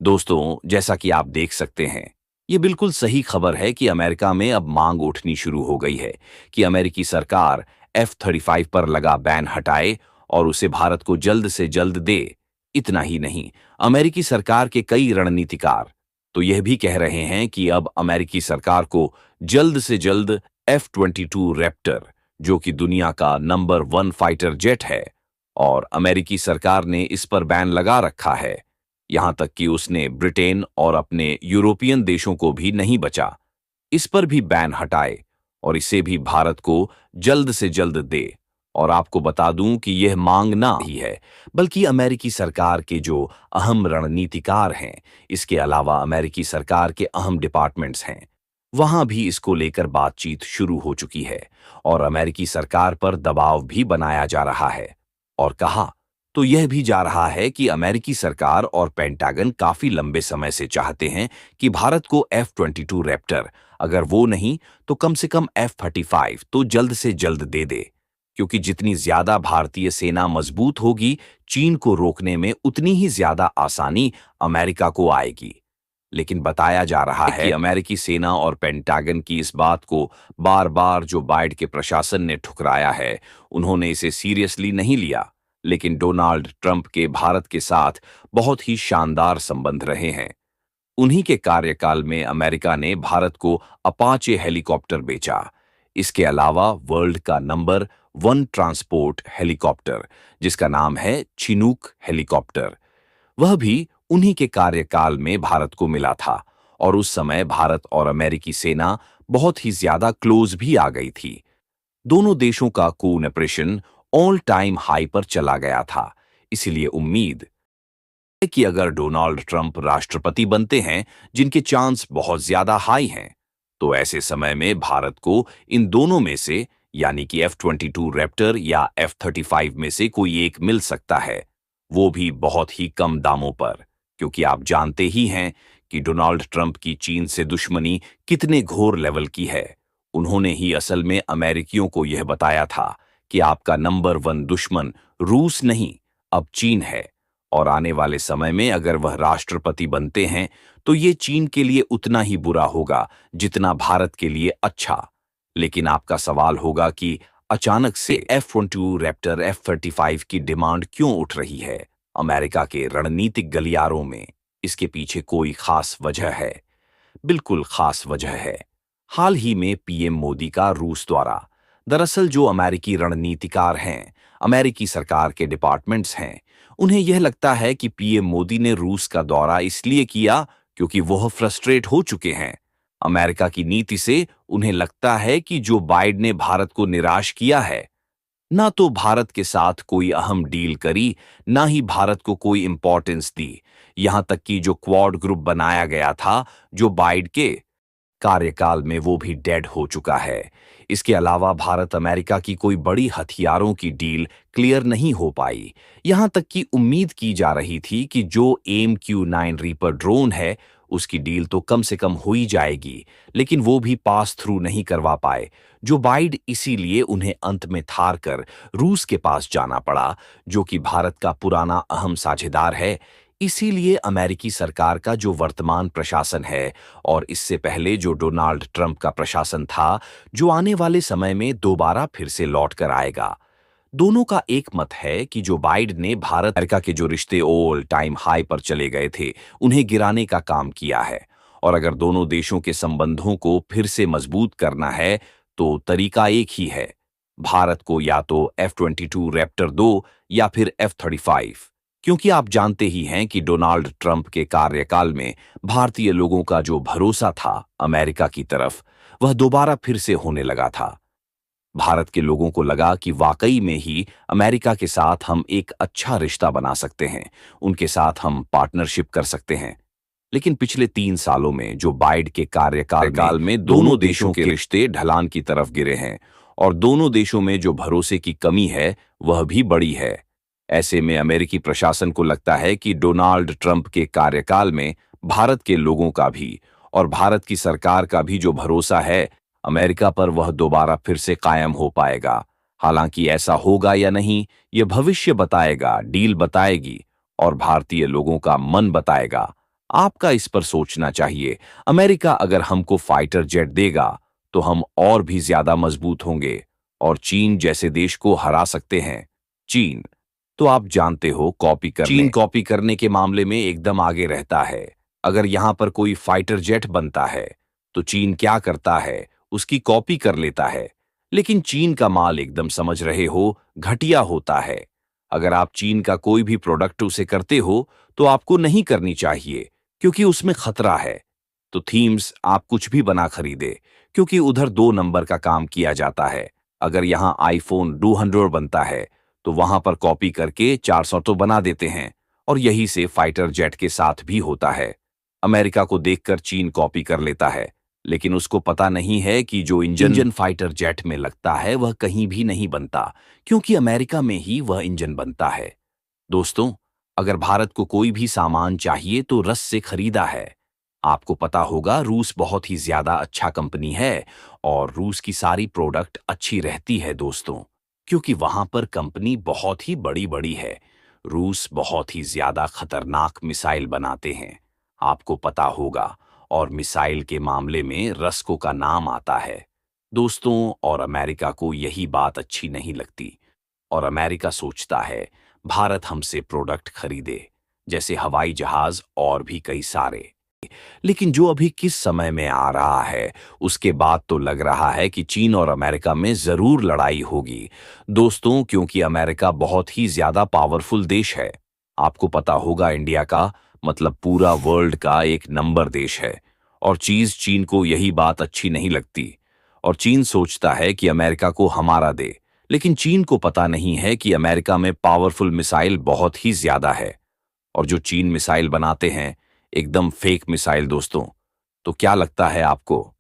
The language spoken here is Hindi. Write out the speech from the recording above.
दोस्तों, जैसा कि आप देख सकते हैं, ये बिल्कुल सही खबर है कि अमेरिका में अब मांग उठनी शुरू हो गई है कि अमेरिकी सरकार F-35 पर लगा बैन हटाए और उसे भारत को जल्द से जल्द दे। इतना ही नहीं, अमेरिकी सरकार के कई रणनीतिकार तो यह भी कह रहे हैं कि अब अमेरिकी सरकार को जल्द से जल्द F-22 रैप्टर, जो कि दुनिया का नंबर 1 फाइटर जेट है, और अमेरिकी सरकार ने इस पर बैन लगा रखा है। यहां तक कि उसने ब्रिटेन और अपने यूरोपियन देशों को भी नहीं बचा, इस पर भी बैन हटाए और इसे भी भारत को जल्द से जल्द दे। और आपको बता दूं कि यह मांग ना ही है, बल्कि अमेरिकी सरकार के जो अहम रणनीतिकार हैं, इसके अलावा अमेरिकी सरकार के अहम डिपार्टमेंट्स हैं, वहां भी इसको लेकर बातचीत शुरू हो चुकी है और अमेरिकी सरकार पर दबाव भी बनाया जा रहा है। और कहा तो यह भी जा रहा है कि अमेरिकी सरकार और पेंटागन काफी लंबे समय से चाहते हैं कि भारत को F-22 रैप्टर, अगर वो नहीं तो कम से कम F-35 तो जल्द से जल्द दे दे, क्योंकि जितनी ज्यादा भारतीय सेना मजबूत होगी, चीन को रोकने में उतनी ही ज्यादा आसानी अमेरिका को आएगी। लेकिन बताया जा रहा है कि अमेरिकी सेना और पेंटागन की इस बात को बार बार जो बाइडेन के प्रशासन ने ठुकराया है, उन्होंने इसे सीरियसली नहीं लिया। लेकिन डोनाल्ड ट्रंप के भारत के साथ बहुत ही शानदार संबंध रहे हैं। उन्हीं के कार्यकाल में अमेरिका ने भारत को अपाचे हेलीकॉप्टर बेचा। इसके अलावा वर्ल्ड का नंबर 1 ट्रांसपोर्ट हेलीकॉप्टर, जिसका नाम है चिनूक हेलीकॉप्टर, वह भी उन्हीं के कार्यकाल में भारत को मिला था। और उस समय भारत और अमेरिकी सेना बहुत ही ज्यादा क्लोज भी आ गई थी। दोनों देशों का कोऑपरेशन ऑल टाइम हाई पर चला गया था। इसीलिए उम्मीद है कि अगर डोनाल्ड ट्रंप राष्ट्रपति बनते हैं, जिनके चांस बहुत ज्यादा हाई हैं, तो ऐसे समय में भारत को इन दोनों में से, यानी कि F-22 रैप्टर या F-35 में से कोई एक मिल सकता है, वो भी बहुत ही कम दामों पर। क्योंकि आप जानते ही हैं कि डोनाल्ड ट्रंप की चीन से दुश्मनी कितने घोर लेवल की है। उन्होंने ही असल में अमेरिकियों को यह बताया था कि आपका नंबर 1 दुश्मन रूस नहीं, अब चीन है, और आने वाले समय में अगर वह राष्ट्रपति बनते हैं तो ये चीन के लिए उतना ही बुरा होगा जितना भारत के लिए अच्छा। लेकिन आपका सवाल होगा कि अचानक से F-22 रैप्टर F-35 की डिमांड क्यों उठ रही है अमेरिका के रणनीतिक गलियारों में? इसके पीछे कोई खास वजह है, बिल्कुल खास वजह है। हाल ही में पीएम मोदी का रूस दौरा। दरअसल जो अमेरिकी रणनीतिकार हैं, अमेरिकी सरकार के डिपार्टमेंट्स हैं, उन्हें यह लगता है कि पीएम मोदी ने रूस का दौरा इसलिए किया क्योंकि वह फ्रस्ट्रेट हो चुके हैं अमेरिका की नीति से। उन्हें लगता है कि जो बाइडेन ने भारत को निराश किया है, ना तो भारत के साथ कोई अहम डील करी, ना ही भारत को कोई इंपॉर्टेंस दी। यहां तक कि जो क्वाड ग्रुप बनाया गया था जो बाइडेन के कार्यकाल में, वो भी डेड हो चुका है। इसके अलावा भारत अमेरिका की कोई बड़ी हथियारों की डील क्लियर नहीं हो पाई। यहां तक कि उम्मीद की जा रही थी कि जो AMQ-9 रीपर ड्रोन है, उसकी डील तो कम से कम हो ही जाएगी, लेकिन वो भी पास थ्रू नहीं करवा पाए जो बाइडेन। इसीलिए उन्हें अंत में थार कर रूस के पास जाना पड़ा, जो कि भारत का पुराना अहम साझेदार है। इसीलिए अमेरिकी सरकार का जो वर्तमान प्रशासन है और इससे पहले जो डोनाल्ड ट्रंप का प्रशासन था, जो आने वाले समय में दोबारा फिर से लौट कर आएगा, दोनों का एक मत है कि जो बाइडेन ने भारत अमेरिका के जो रिश्ते ऑल टाइम हाई पर चले गए थे, उन्हें गिराने का काम किया है। और अगर दोनों देशों के संबंधों को फिर से मजबूत करना है तो तरीका एक ही है, भारत को या तो F-22 रैप्टर दो या फिर F-35। क्योंकि आप जानते ही हैं कि डोनाल्ड ट्रंप के कार्यकाल में भारतीय लोगों का जो भरोसा था अमेरिका की तरफ, वह दोबारा फिर से होने लगा था। भारत के लोगों को लगा कि वाकई में ही अमेरिका के साथ हम एक अच्छा रिश्ता बना सकते हैं, उनके साथ हम पार्टनरशिप कर सकते हैं। लेकिन पिछले 3 सालों में जो बाइडेन के कार्यकाल में दोनों देशों के रिश्ते ढलान की तरफ गिरे हैं और दोनों देशों में जो भरोसे की कमी है वह भी बड़ी है। ऐसे में अमेरिकी प्रशासन को लगता है कि डोनाल्ड ट्रंप के कार्यकाल में भारत के लोगों का भी और भारत की सरकार का भी जो भरोसा है अमेरिका पर, वह दोबारा फिर से कायम हो पाएगा। हालांकि ऐसा होगा या नहीं, यह भविष्य बताएगा, डील बताएगी और भारतीय लोगों का मन बताएगा। आपका इस पर सोचना चाहिए। अमेरिका अगर हमको फाइटर जेट देगा तो हम और भी ज्यादा मजबूत होंगे और चीन जैसे देश को हरा सकते हैं। चीन, तो आप जानते हो, चीन कॉपी करने के मामले में एकदम आगे रहता है। अगर यहां पर कोई फाइटर जेट बनता है तो चीन क्या करता है, उसकी कॉपी कर लेता है। लेकिन चीन का माल एकदम, समझ रहे हो, घटिया होता है। अगर आप चीन का कोई भी प्रोडक्ट उसे करते हो तो आपको नहीं करनी चाहिए, क्योंकि उसमें खतरा है। तो थीम्स, आप कुछ भी बना खरीदे, क्योंकि उधर 2 नंबर का काम किया जाता है। अगर यहाँ आईफोन 200 बनता है तो वहां पर कॉपी करके 400 तो बना देते हैं। और यही से फाइटर जेट के साथ भी होता है। अमेरिका को देखकर चीन कॉपी कर लेता है, लेकिन उसको पता नहीं है कि जो इंजन फाइटर जेट में लगता है वह कहीं भी नहीं बनता, क्योंकि अमेरिका में ही वह इंजन बनता है। दोस्तों, अगर भारत को कोई भी सामान चाहिए तो रस से खरीदा है। आपको पता होगा, रूस बहुत ही ज्यादा अच्छा कंपनी है और रूस की सारी प्रोडक्ट अच्छी रहती है दोस्तों, क्योंकि वहां पर कंपनी बहुत ही बड़ी बड़ी है। रूस बहुत ही ज्यादा खतरनाक मिसाइल बनाते हैं, आपको पता होगा। और मिसाइल के मामले में रस्को का नाम आता है दोस्तों। और अमेरिका को यही बात अच्छी नहीं लगती और अमेरिका सोचता है भारत हमसे प्रोडक्ट खरीदे, जैसे हवाई जहाज और भी कई सारे। लेकिन जो अभी किस समय में आ रहा है, उसके बाद तो लग रहा है कि चीन और अमेरिका में जरूर लड़ाई होगी दोस्तों, क्योंकि अमेरिका बहुत ही ज्यादा पावरफुल देश है। आपको पता होगा, इंडिया का मतलब पूरा वर्ल्ड का 1 नंबर देश है। और चीन को यही बात अच्छी नहीं लगती और चीन सोचता है कि अमेरिका को हमारा दे। लेकिन चीन को पता नहीं है कि अमेरिका में पावरफुल मिसाइल बहुत ही ज्यादा है और जो चीन मिसाइल बनाते हैं एकदम फेक मिसाइल दोस्तों। तो क्या लगता है आपको,